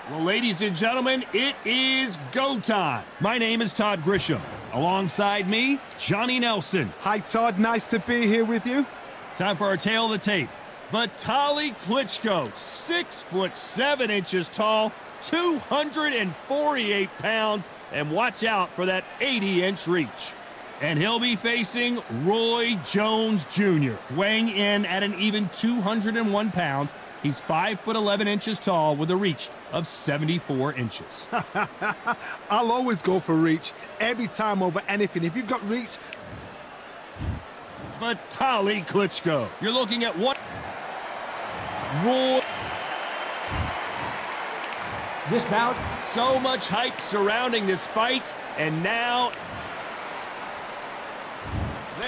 Well, ladies and gentlemen, it is go time. My name is Todd Grisham. Alongside me, Johnny Nelson. Hi, Todd. Nice to be here with you. Time for our tale of the tape. Vitaly Klitschko, 6'7" tall, 248 pounds, and watch out for that 80-inch reach. And he'll be facing Roy Jones Jr., weighing in at an even 201 pounds. He's 5'11" tall with a reach of 74 inches. I'll always go for reach every time over anything. If you've got reach. Vitaly Klitschko. You're looking at what? Roy. This bout, so much hype surrounding this fight, and now.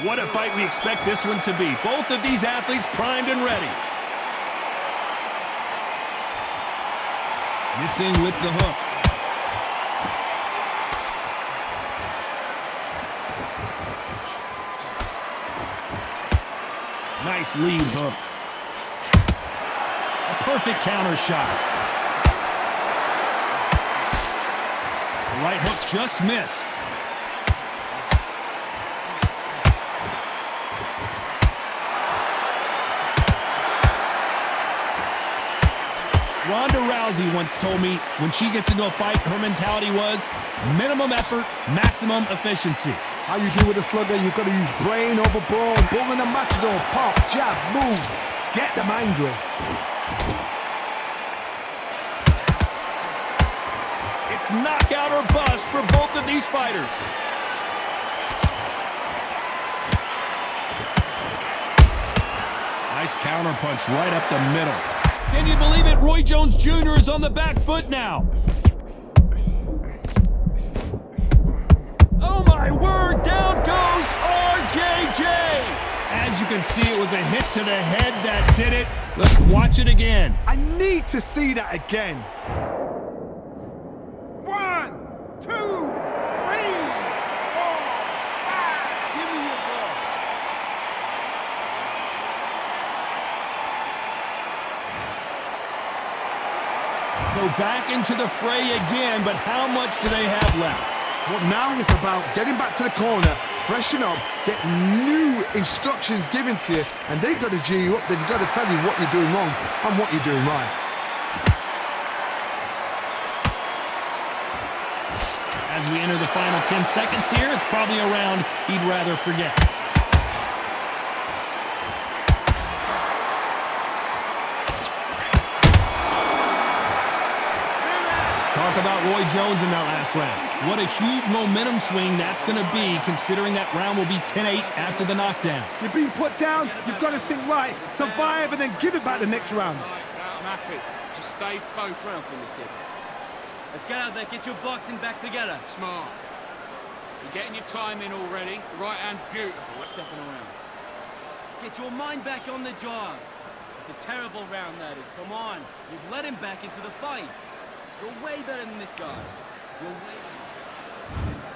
What a fight we expect this one to be. Both of these athletes primed and ready. Missing with the hook. Nice lead hook. A perfect counter shot. The right hook just missed. Ronda Rousey once told me when she gets into a fight, her mentality was minimum effort, maximum efficiency. How you deal with a slugger, you've got to use brain over ball, bull in a matador, pop, jab, move, get them angry. It's knockout or bust for both of these fighters. Nice counter punch right up the middle. Can you believe it? Roy Jones Jr. is on the back foot now. Oh my word, down goes RJJ. As you can see, it was a hit to the head that did it. Let's watch it again. I need to see that again. 1, 2, 3, 4, 5. Give me your ball. So back into the fray again, but how much do they have left? Well, now it's about getting back to the corner, freshen up, get new instructions given to you, and they've got to G you up. They've got to tell you what you're doing wrong and what you're doing right. As we enter the final 10 seconds here, it's probably a round he'd rather forget. Talk about Roy Jones in that last round. What a huge momentum swing that's going to be, considering that round will be 10-8 after the knockdown. You're being put down, you've got to think right, survive, and then give it back the next round. I'm happy. Just stay focused round for me, kid. Let's get out there, get your boxing back together. Smart. You're getting your time in already. The right hand's beautiful. Stepping around. Get your mind back on the job. It's a terrible round, that is. Come on. You've let him back into the fight. You're way better than this guy. You're way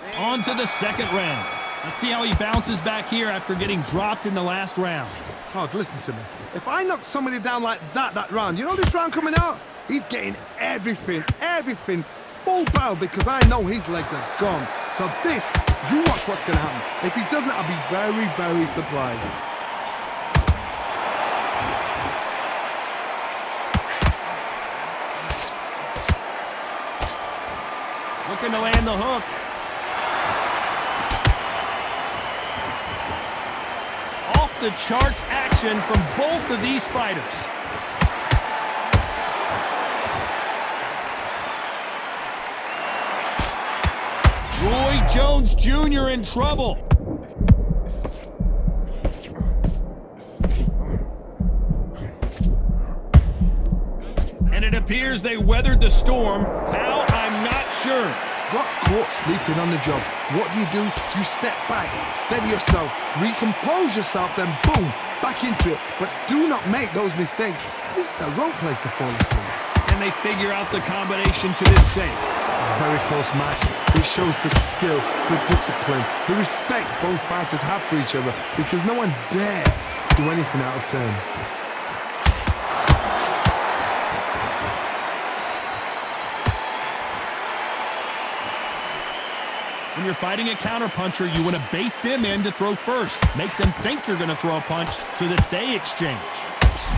better. On to the second round. Let's see how he bounces back here after getting dropped in the last round. Todd, listen to me. If I knock somebody down like that round, you know this round coming out? He's getting everything, full barrel, because I know his legs are gone. So this, you watch what's going to happen. If he doesn't, I'll be very, very surprised. Looking to land the hook. Off the charts action from both of these fighters. Roy Jones Jr. in trouble. And it appears they weathered the storm. How? I'm not sure. Got caught sleeping on the job. What do? You step back, steady yourself, recompose yourself, then boom, back into it. But do not make those mistakes. This is the wrong place to fall asleep. And they figure out the combination to this safe. Very close match. It shows the skill, the discipline, the respect both fighters have for each other, because no one dare do anything out of turn. When you're fighting a counterpuncher, you want to bait them in to throw first. Make them think you're going to throw a punch so that they exchange.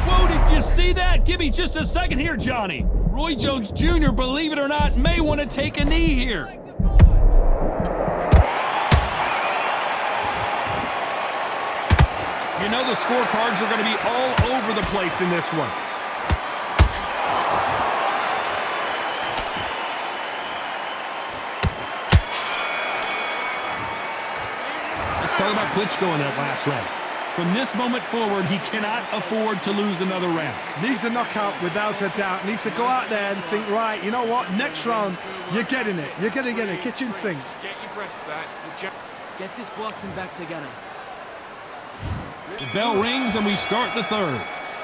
Whoa, did you see that? Give me just a second here, Johnny. Roy Jones Jr., believe it or not, may want to take a knee here. You know the scorecards are going to be all over the place in this one. Let's talk about Klitschko in that last round. From this moment forward, he cannot afford to lose another round. Needs a knockout without a doubt. Needs to go out there and think, right, you know what? Next round, you're getting it. You're going to get it. Kitchen sink. Get your breath back. Get this boxing back together. The bell rings and we start the third.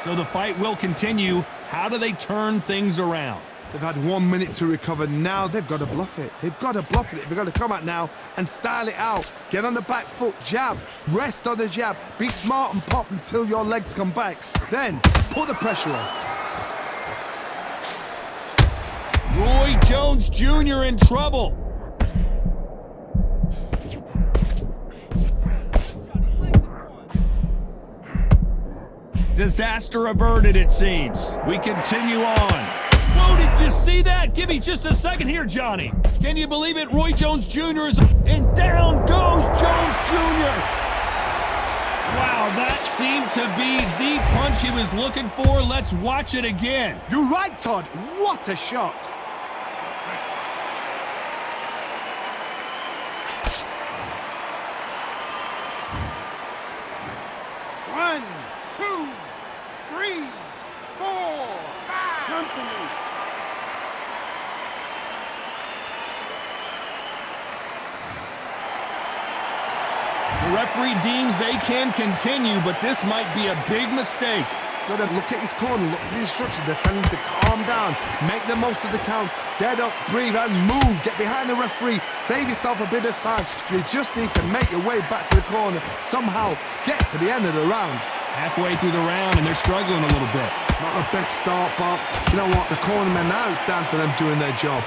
So the fight will continue. How do they turn things around? They've had 1 minute to recover. Now they've got to bluff it. They've got to bluff it. They've got to come out now and style it out. Get on the back foot, jab, rest on the jab. Be smart and pop until your legs come back. Then put the pressure on. Roy Jones Jr. in trouble. Disaster averted, it seems. We continue on. Whoa, did you see that? Give me just a second here, Johnny. Can you believe it? Roy Jones Jr. is... And down goes Jones Jr. Wow, that seemed to be the punch he was looking for. Let's watch it again. You're right, Todd. What a shot. One, two, three, four, five. Come to me. The referee deems they can continue, but this might be a big mistake. Got to look at his corner, look at the instructions. They're telling him to calm down, make the most of the count, get up, breathe, and move. Get behind the referee, save yourself a bit of time. You just need to make your way back to the corner, somehow get to the end of the round. Halfway through the round, and they're struggling a little bit. Not the best start, but you know what? The cornermen, now it's down to them doing their job.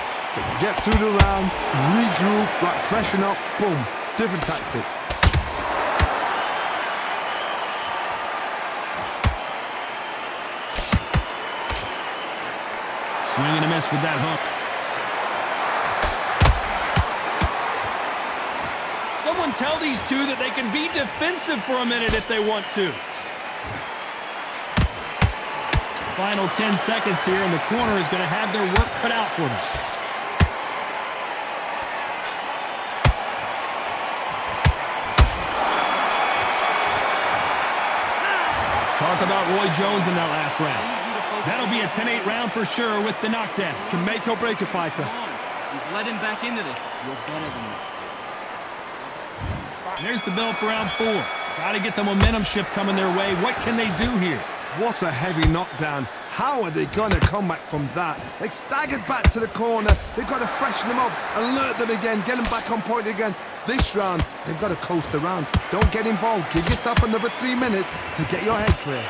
Get through the round, regroup, like freshen up, boom. Different tactics. Swing and a miss with that hook. Someone tell these two that they can be defensive for a minute if they want to. Final 10 seconds here, and the corner is going to have their work cut out for them. Let's talk about Roy Jones in that last round. That'll be a 10-8 round for sure with the knockdown. Can make or break a fighter. You've led him back into this. You're better than this. There's the bell for round 4. Got to get the momentum shift coming their way. What can they do here? What a heavy knockdown. How are they going to come back from that? They staggered back to the corner. They've got to freshen them up, alert them again, get them back on point again. This round, they've got to coast around. Don't get involved. Give yourself another 3 minutes to get your head clear.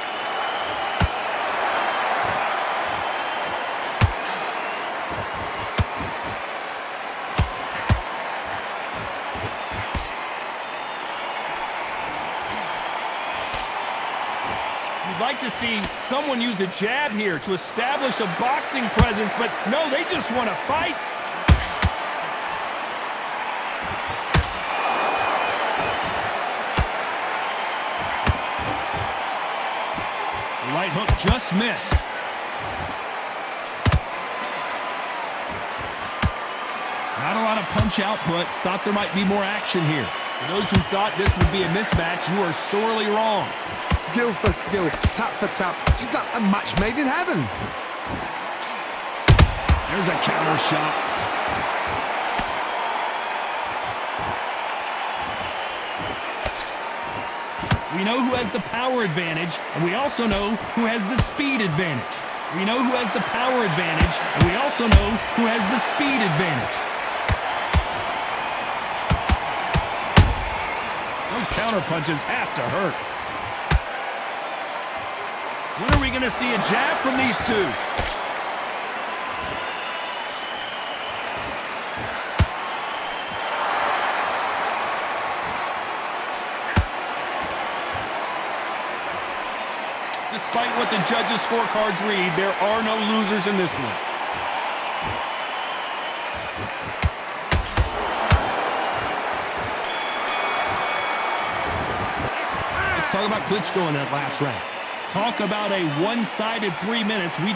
Like to see someone use a jab here to establish a boxing presence, but no, they just want to fight. The right hook just missed. Not a lot of punch output. Thought there might be more action here. For those who thought this would be a mismatch, you are sorely wrong. Skill for skill, tap for tap. She's like a match made in heaven. There's a counter shot. We know who has the power advantage, and we also know who has the speed advantage. We know who has the power advantage, and we also know who has the speed advantage. Those counter punches have to hurt. When are we going to see a jab from these two? Despite what the judges' scorecards read, there are no losers in this one. Let's talk about Klitschko in that last round. Talk about a one-sided 3 minutes. Here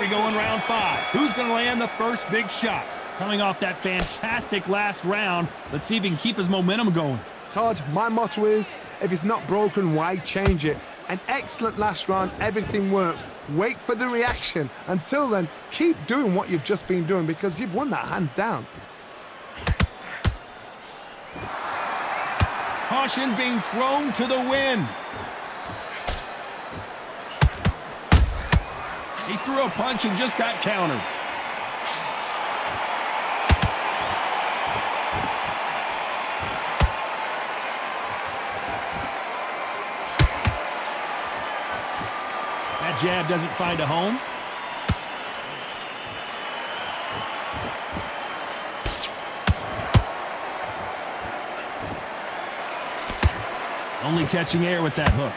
we go in round 5. Who's going to land the first big shot? Coming off that fantastic last round, let's see if he can keep his momentum going. Todd, my motto is, if it's not broken, why change it? An excellent last round, everything works. Wait for the reaction. Until then, keep doing what you've just been doing because you've won that hands down. Caution being thrown to the wind. He threw a punch and just got countered. That jab doesn't find a home. Only catching air with that hook.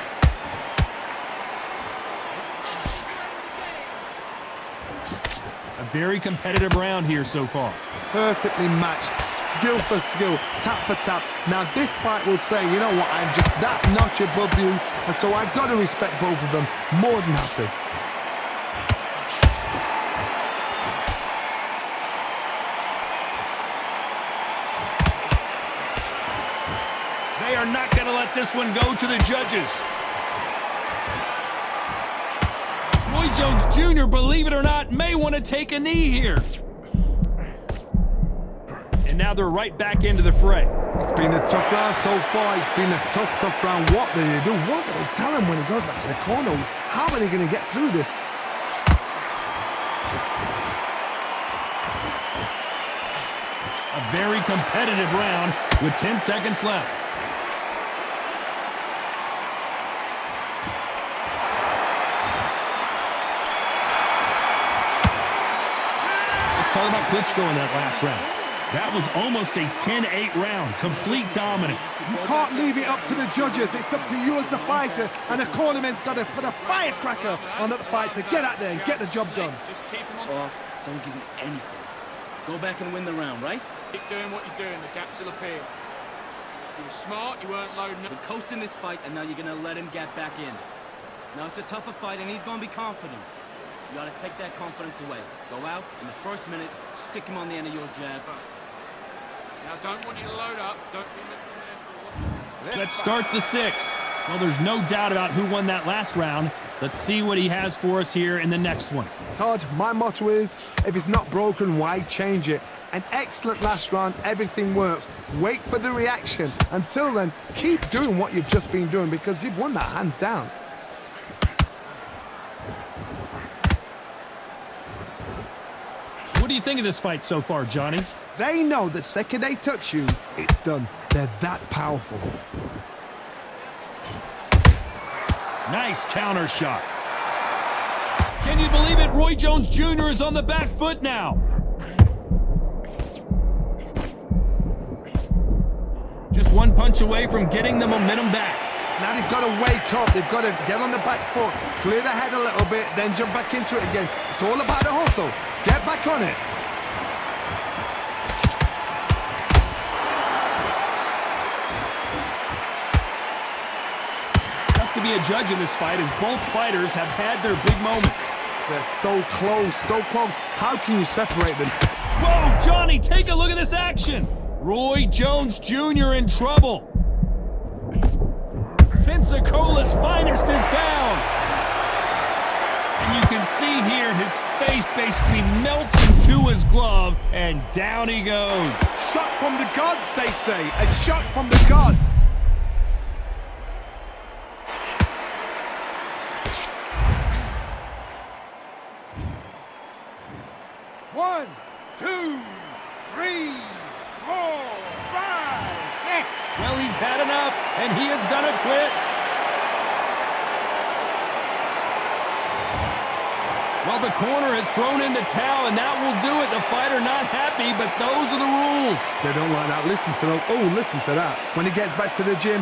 A very competitive round here so far. Perfectly matched, skill for skill, tap for tap. Now this fight will say, you know what, I'm just that notch above you, and so I've got to respect both of them. More than happy. They are not going to let this one go to the judges. Roy Jones Jr., believe it or not, may want to take a knee here. And now they're right back into the fray. It's been a tough round so far. It's been a tough round. What do they do? What do they tell him when he goes back to the corner? How are they going to get through this? A very competitive round with 10 seconds left. Talk about Klitschko in that last round. That was almost a 10-8 round. Complete dominance. You can't leave it up to the judges. It's up to you as the fighter. And the cornerman's got to put a firecracker on that fight to get out there and get the job done. Just keep him on. Off. Don't give him anything. Go back and win the round, right? Keep doing what you're doing. The gaps will appear. You were smart. You weren't loading up. We're coasting this fight, and now you're going to let him get back in. Now it's a tougher fight, and he's going to be confident. You got to take that confidence away. Go out in the first minute, stick him on the end of your jab. Now, don't want you to load up. Don't be looking there for Let's start the 6. Well, there's no doubt about who won that last round. Let's see what he has for us here in the next one. Todd, my motto is, if it's not broken, why change it? An excellent last round, everything works. Wait for the reaction. Until then, keep doing what you've just been doing because you've won that hands down. What do you think of this fight so far, Johnny? They know the second they touch you, it's done. They're that powerful. Nice counter shot. Can you believe it? Roy Jones Jr. is on the back foot now. Just one punch away from getting the momentum back. Now they've got to wake up. They've got to get on the back foot, clear the head a little bit, then jump back into it again. It's all about the hustle. Get back on it. Tough to be a judge in this fight as both fighters have had their big moments. They're so close, so close. How can you separate them? Whoa, Johnny, take a look at this action. Roy Jones Jr. in trouble. Pensacola's finest is down. And you can see here his face basically melts into his glove, and down he goes. Shot from the gods, they say. A shot from the gods. One, two, three, 4, 5, 6. Well, he's had enough, and he is gonna quit. Well, the corner has thrown in the towel, and that will do it. The fighter not happy, but those are the rules. They don't like that. Listen to them. Oh, listen to that. When he gets back to the gym,